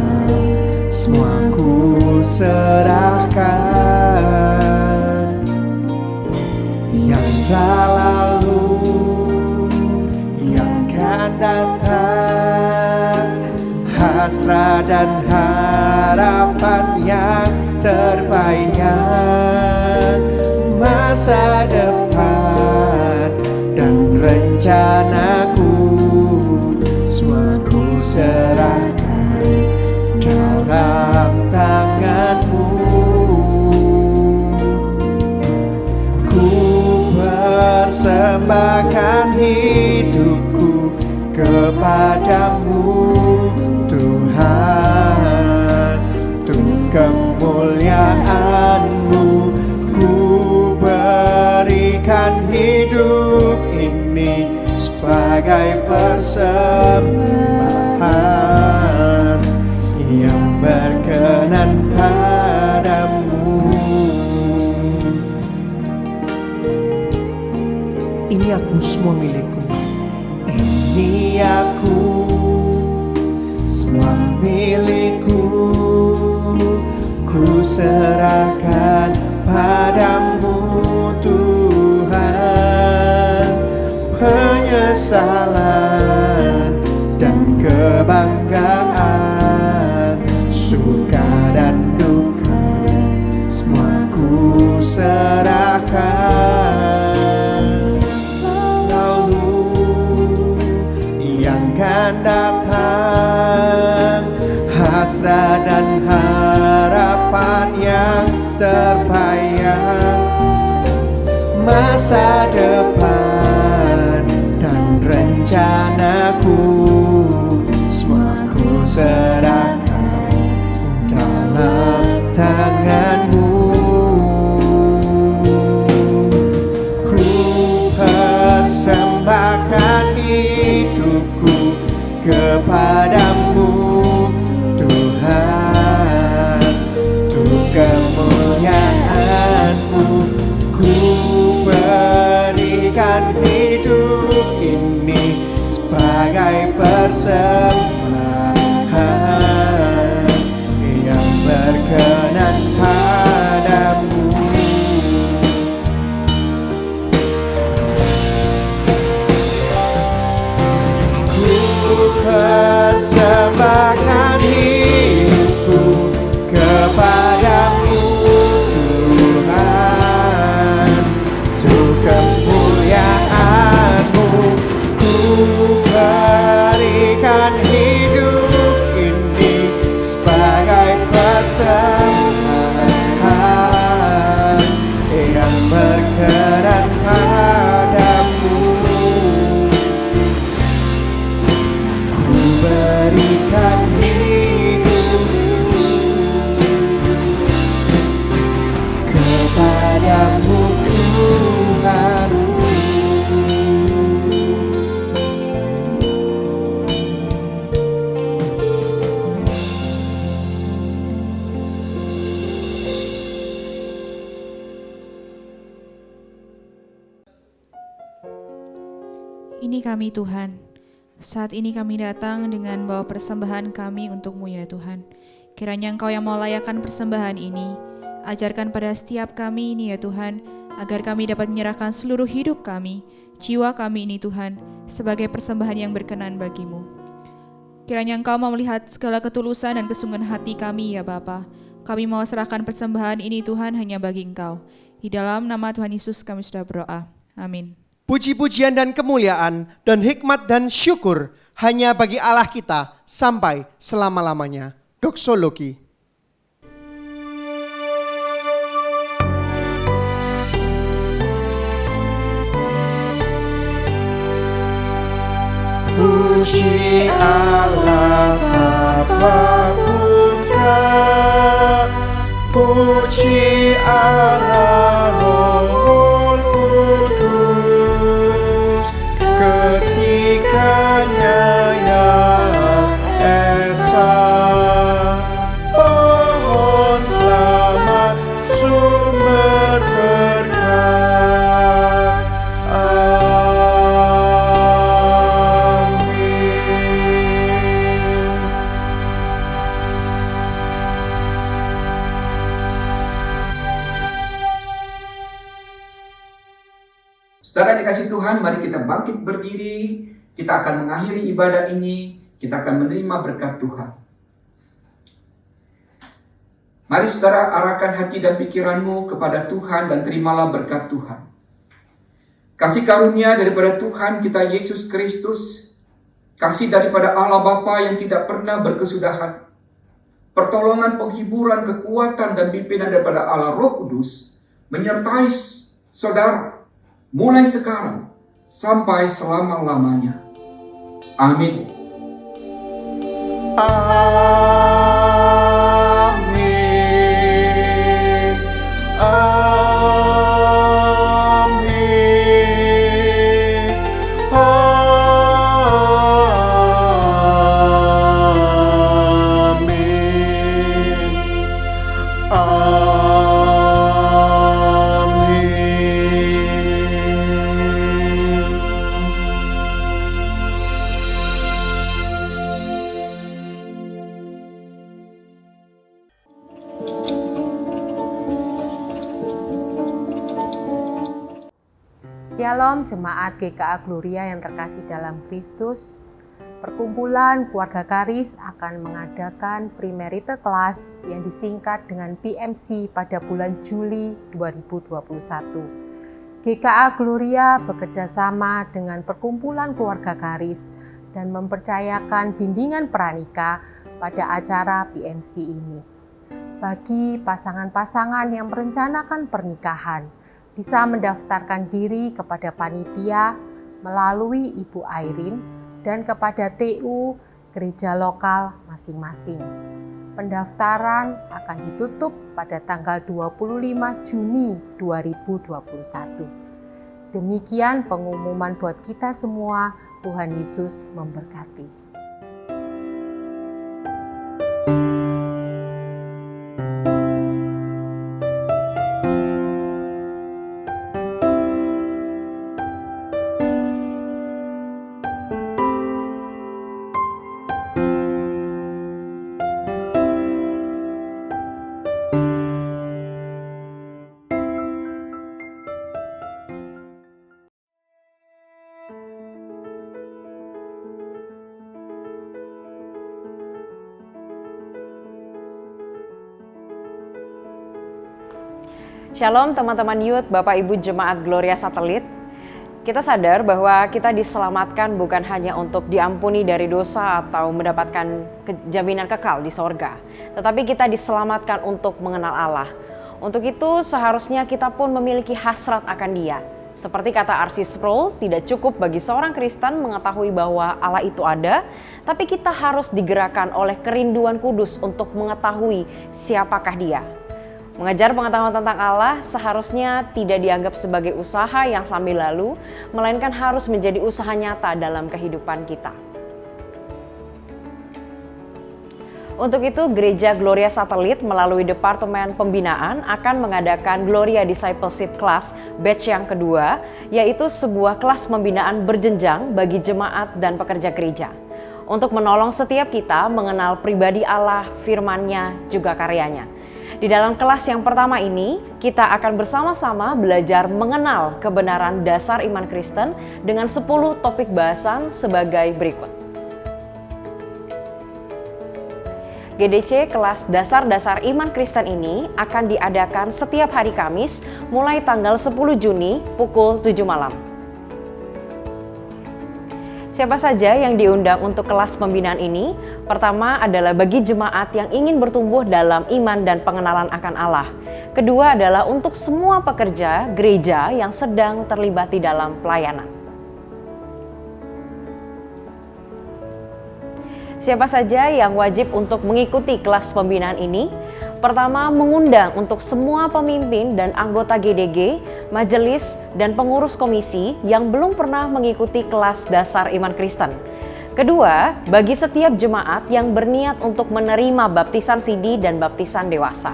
dan harapan yang terbayang, masa depan dan rencanaku, semua ku serahkan dalam tangan-Mu. Ku persembahkan hidupku kepadamu, Tuhan, untuk kemuliaan-Mu. Ku berikan hidup ini sebagai persembahan yang berkenan padamu. Ini aku, semua milikku. Ini aku, semua milikku. Ku serahkan padamu, Tuhan. Penyesalan dan kebanggaan, suka dan duka, semua ku serahkan. Lalu yang akan datang, hasrat dan harapan yang terbayang, masa depan dan rencanaku, semua ku serahkan dalam tangan-Mu. Ku persembahkan hidupku kepadamu, Tuhan, untuk kemuliaan-Mu. Ku berikan hidup ini sebagai persembahan yang berkenan padamu. Ku persembahkan hidupku kepadamu, Tuhan, untuk kemuliaan-Mu. Ku berikan hidup ini sebagai persembahan yang berkenan padamu. Ku berikan hidup kepadamu, Tuhan. Ini kami Tuhan, saat ini kami datang dengan bawa persembahan kami untuk-Mu ya Tuhan. Kiranya Engkau yang mau layakkan persembahan ini, ajarkan pada setiap kami ini ya Tuhan, agar kami dapat menyerahkan seluruh hidup kami, jiwa kami ini Tuhan, sebagai persembahan yang berkenan bagi-Mu. Kiranya Engkau mau melihat segala ketulusan dan kesungguhan hati kami ya Bapa. Kami mau serahkan persembahan ini Tuhan hanya bagi Engkau. Di dalam nama Tuhan Yesus kami sudah berdoa. Amin. Puji-pujian dan kemuliaan dan hikmat dan syukur hanya bagi Allah kita sampai selama-lamanya. Doksologi. Puji Allah Bapa Putra, puji Allah Roh Kudus, ketiganya yang esa. Pohon selamat sumber berkat. Saudara dikasih Tuhan, mari kita bangkit berdiri. Kita akan mengakhiri ibadah ini. Kita akan menerima berkat Tuhan. Mari saudara arahkan hati dan pikiranmu kepada Tuhan dan terimalah berkat Tuhan. Kasih karunia daripada Tuhan kita Yesus Kristus, kasih daripada Allah Bapa yang tidak pernah berkesudahan, pertolongan, penghiburan, kekuatan, dan pimpinan daripada Allah Roh Kudus menyertai saudara mulai sekarang sampai selama-lamanya. Amin. Amin. Amin. Amin. Shalom Jemaat GKA Gloria yang terkasih dalam Kristus. Perkumpulan Keluarga Karis akan mengadakan Premarital Class yang disingkat dengan PMC pada bulan Juli 2021. GKA Gloria bekerja sama dengan Perkumpulan Keluarga Karis dan mempercayakan bimbingan pranikah pada acara PMC ini. Bagi pasangan-pasangan yang merencanakan pernikahan, bisa mendaftarkan diri kepada panitia melalui Ibu Airin dan kepada TU gereja lokal masing-masing. Pendaftaran akan ditutup pada tanggal 25 Juni 2021. Demikian pengumuman buat kita semua. Tuhan Yesus memberkati. Shalom teman-teman youth, Bapak Ibu Jemaat Gloria Satelit. Kita sadar bahwa kita diselamatkan bukan hanya untuk diampuni dari dosa atau mendapatkan jaminan kekal di sorga, tetapi kita diselamatkan untuk mengenal Allah. Untuk itu seharusnya kita pun memiliki hasrat akan Dia. Seperti kata R.C. Sproul, tidak cukup bagi seorang Kristen mengetahui bahwa Allah itu ada, tapi kita harus digerakkan oleh kerinduan kudus untuk mengetahui siapakah Dia. Mengejar pengetahuan tentang Allah seharusnya tidak dianggap sebagai usaha yang sambil lalu, melainkan harus menjadi usaha nyata dalam kehidupan kita. Untuk itu, Gereja Gloria Satelit melalui Departemen Pembinaan akan mengadakan Gloria Discipleship Class batch yang kedua, yaitu sebuah kelas pembinaan berjenjang bagi jemaat dan pekerja gereja, untuk menolong setiap kita mengenal pribadi Allah, firman-Nya, juga karyanya. Di dalam kelas yang pertama ini, kita akan bersama-sama belajar mengenal kebenaran dasar iman Kristen dengan 10 topik bahasan sebagai berikut. GDC kelas dasar-dasar iman Kristen ini akan diadakan setiap hari Kamis mulai tanggal 10 Juni pukul 7 malam. Siapa saja yang diundang untuk kelas pembinaan ini? Pertama adalah bagi jemaat yang ingin bertumbuh dalam iman dan pengenalan akan Allah. Kedua adalah untuk semua pekerja gereja yang sedang terlibat di dalam pelayanan. Siapa saja yang wajib untuk mengikuti kelas pembinaan ini? Pertama, mengundang untuk semua pemimpin dan anggota GDG, majelis, dan pengurus komisi yang belum pernah mengikuti kelas dasar iman Kristen. Kedua, bagi setiap jemaat yang berniat untuk menerima baptisan sidi dan baptisan dewasa.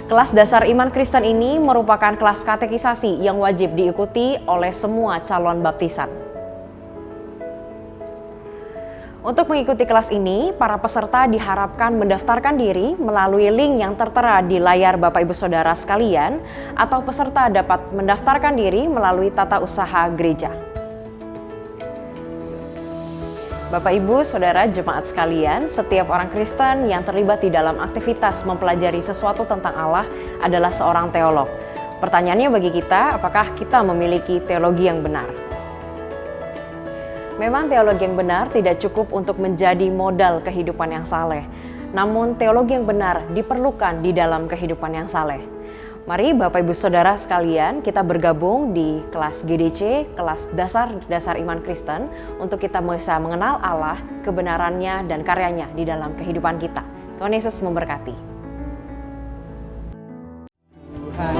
Kelas dasar iman Kristen ini merupakan kelas katekisasi yang wajib diikuti oleh semua calon baptisan. Untuk mengikuti kelas ini, para peserta diharapkan mendaftarkan diri melalui link yang tertera di layar Bapak Ibu Saudara sekalian, atau peserta dapat mendaftarkan diri melalui tata usaha gereja. Bapak, Ibu, Saudara, jemaat sekalian, setiap orang Kristen yang terlibat di dalam aktivitas mempelajari sesuatu tentang Allah adalah seorang teolog. Pertanyaannya bagi kita, apakah kita memiliki teologi yang benar? Memang teologi yang benar tidak cukup untuk menjadi modal kehidupan yang saleh. Namun teologi yang benar diperlukan di dalam kehidupan yang saleh. Mari Bapak Ibu Saudara sekalian, kita bergabung di kelas GDC, kelas dasar iman Kristen, untuk kita bisa mengenal Allah, kebenarannya, dan karyanya di dalam kehidupan kita. Tuhan Yesus memberkati. Tuhan,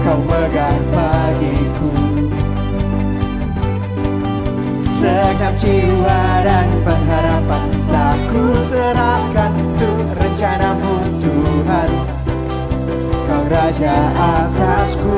Kau megah bagiku segenap jiwa dan pengharapan, telah ku serahkan untuk rencana-Mu Tuhan. Kau Raja atasku.